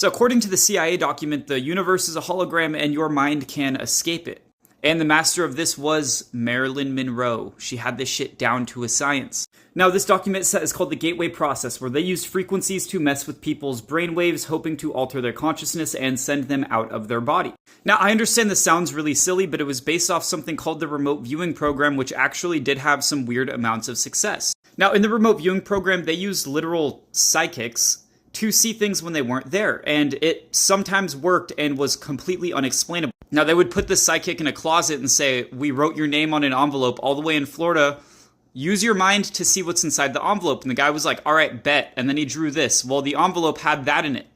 So according to the CIA document, the universe is a hologram and your mind can escape it. And the master of this was Marilyn Monroe. She had this shit down to a science. Now, this document set is called the Gateway Process, where they used frequencies to mess with people's brainwaves, hoping to alter their consciousness and send them out of their body. Now, I understand this sounds really silly, but it was based off something called the Remote Viewing Program, which actually did have some weird amounts of success. Now, in the Remote Viewing Program, they used literal psychics to see things when they weren't there, and it sometimes worked and was completely unexplainable. Now, they would put the psychic in a closet and say, we wrote your name on an envelope all the way in Florida. Use your mind to see what's inside the envelope. And the guy was like, all right, bet. And then he drew this. Well, the envelope had that in it.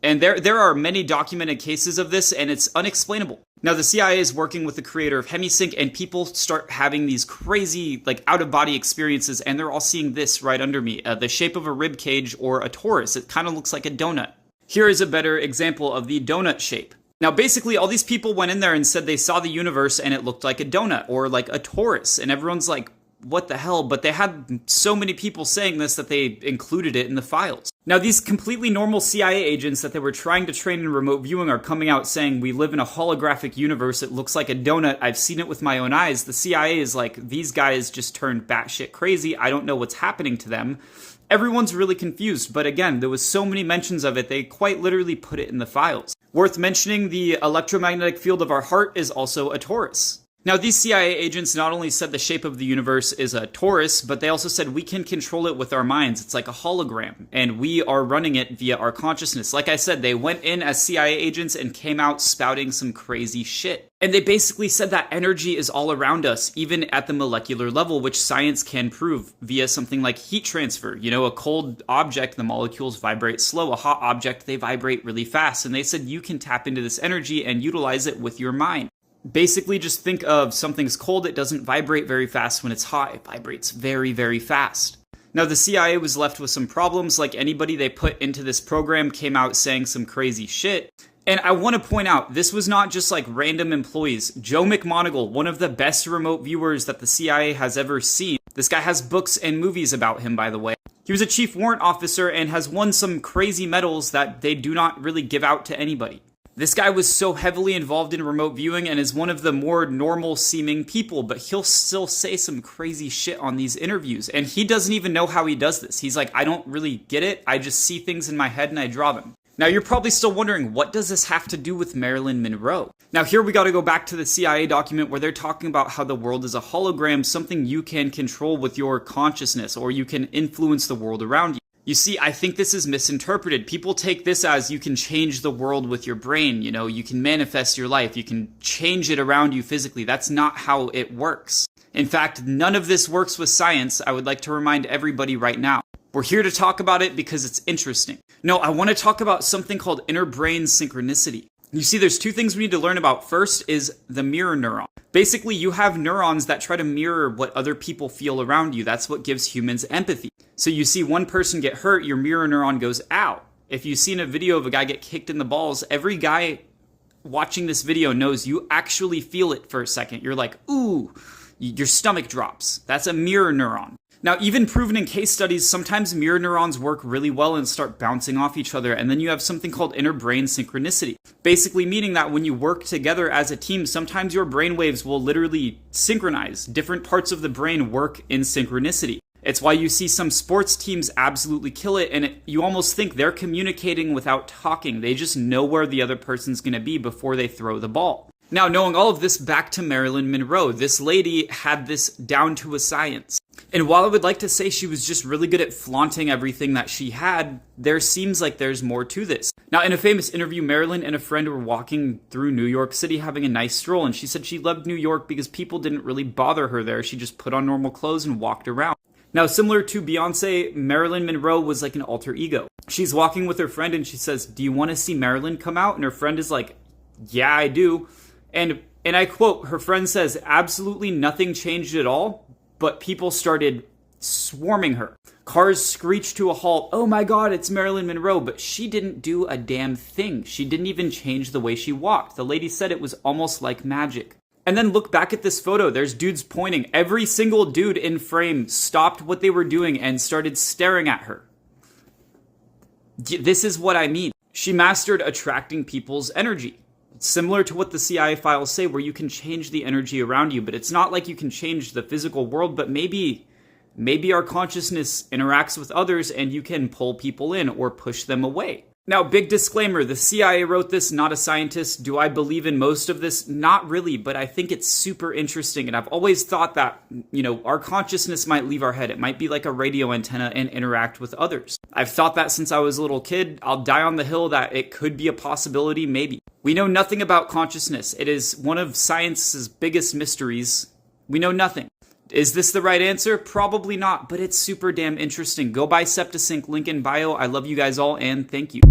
And there are many documented cases of this, and it's unexplainable. Now, the CIA is working with the creator of HemiSync, and people start having these crazy, like, out-of-body experiences, and they're all seeing this right under me, the shape of a rib cage or a torus. It kind of looks like a donut. Here is a better example of the donut shape. Now, basically, all these people went in there and said they saw the universe and it looked like a donut or like a torus. And everyone's like, what the hell? But they had so many people saying this that they included it in the files. Now, these completely normal CIA agents that they were trying to train in remote viewing are coming out saying, we live in a holographic universe. It looks like a donut. I've seen it with my own eyes. The CIA is like, these guys just turned batshit crazy. I don't know what's happening to them. Everyone's really confused, but again, there was so many mentions of it, they quite literally put it in the files. Worth mentioning, the electromagnetic field of our heart is also a torus. Now, these CIA agents not only said the shape of the universe is a torus, but they also said we can control it with our minds. It's like a hologram, and we are running it via our consciousness. Like I said, they went in as CIA agents and came out spouting some crazy shit. And they basically said that energy is all around us, even at the molecular level, which science can prove via something like heat transfer. You know, a cold object, the molecules vibrate slow. A hot object, they vibrate really fast. And they said you can tap into this energy and utilize it with your mind. Basically, just think of something's cold, it doesn't vibrate very fast when it's hot. It vibrates very, very fast. Now, the CIA was left with some problems. Like anybody they put into this program came out saying some crazy shit. And I want to point out, this was not just like random employees. Joe McMoneagle, one of the best remote viewers that the CIA has ever seen. This guy has books and movies about him, by the way. He was a chief warrant officer and has won some crazy medals that they do not really give out to anybody. This guy was so heavily involved in remote viewing and is one of the more normal seeming people, but he'll still say some crazy shit on these interviews. And he doesn't even know how he does this. He's like, I don't really get it. I just see things in my head and I draw them. Now, you're probably still wondering, what does this have to do with Marilyn Monroe? Now, here we got to go back to the CIA document where they're talking about how the world is a hologram, something you can control with your consciousness, or you can influence the world around you. You see, I think this is misinterpreted. People take this as you can change the world with your brain, you know, you can manifest your life, you can change it around you physically. That's not how it works. In fact, none of this works with science. I would like to remind everybody right now. We're here to talk about it because it's interesting. No, I want to talk about something called inner brain synchronicity. You see, there's two things we need to learn about. First is the mirror neuron. Basically, you have neurons that try to mirror what other people feel around you. That's what gives humans empathy. So you see one person get hurt, your mirror neuron goes, ow. If you've seen a video of a guy get kicked in the balls, every guy watching this video knows you actually feel it for a second. You're like, ooh, your stomach drops. That's a mirror neuron. Now, even proven in case studies, sometimes mirror neurons work really well and start bouncing off each other, and then you have something called inner brain synchronicity. Basically meaning that when you work together as a team, sometimes your brain waves will literally synchronize. Different parts of the brain work in synchronicity. It's why you see some sports teams absolutely kill it, and you almost think they're communicating without talking. They just know where the other person's going to be before they throw the ball. Now, knowing all of this, back to Marilyn Monroe. This lady had this down to a science. And while I would like to say she was just really good at flaunting everything that she had, there seems like there's more to this. Now, in a famous interview, Marilyn and a friend were walking through New York City having a nice stroll, and she said she loved New York because people didn't really bother her there. She just put on normal clothes and walked around. Now, similar to Beyonce, Marilyn Monroe was like an alter ego. She's walking with her friend and she says, "Do you want to see Marilyn come out?" And her friend is like, "Yeah, I do." And I quote, her friend says, "Absolutely nothing changed at all, but people started swarming her. Cars screeched to a halt. Oh my God, it's Marilyn Monroe." But she didn't do a damn thing. She didn't even change the way she walked. The lady said it was almost like magic. And then look back at this photo. There's dudes pointing. Every single dude in frame stopped what they were doing and started staring at her. This is what I mean. She mastered attracting people's energy. It's similar to what the CIA files say, where you can change the energy around you, but it's not like you can change the physical world, but maybe our consciousness interacts with others and you can pull people in or push them away. Now, big disclaimer, the CIA wrote this, not a scientist. Do I believe in most of this? Not really, but I think it's super interesting. And I've always thought that, our consciousness might leave our head. It might be like a radio antenna and interact with others. I've thought that since I was a little kid. I'll die on the hill that it could be a possibility, maybe. We know nothing about consciousness. It is one of science's biggest mysteries. We know nothing. Is this the right answer? Probably not, but it's super damn interesting. Go buy Septisync, link in bio. I love you guys all, and thank you.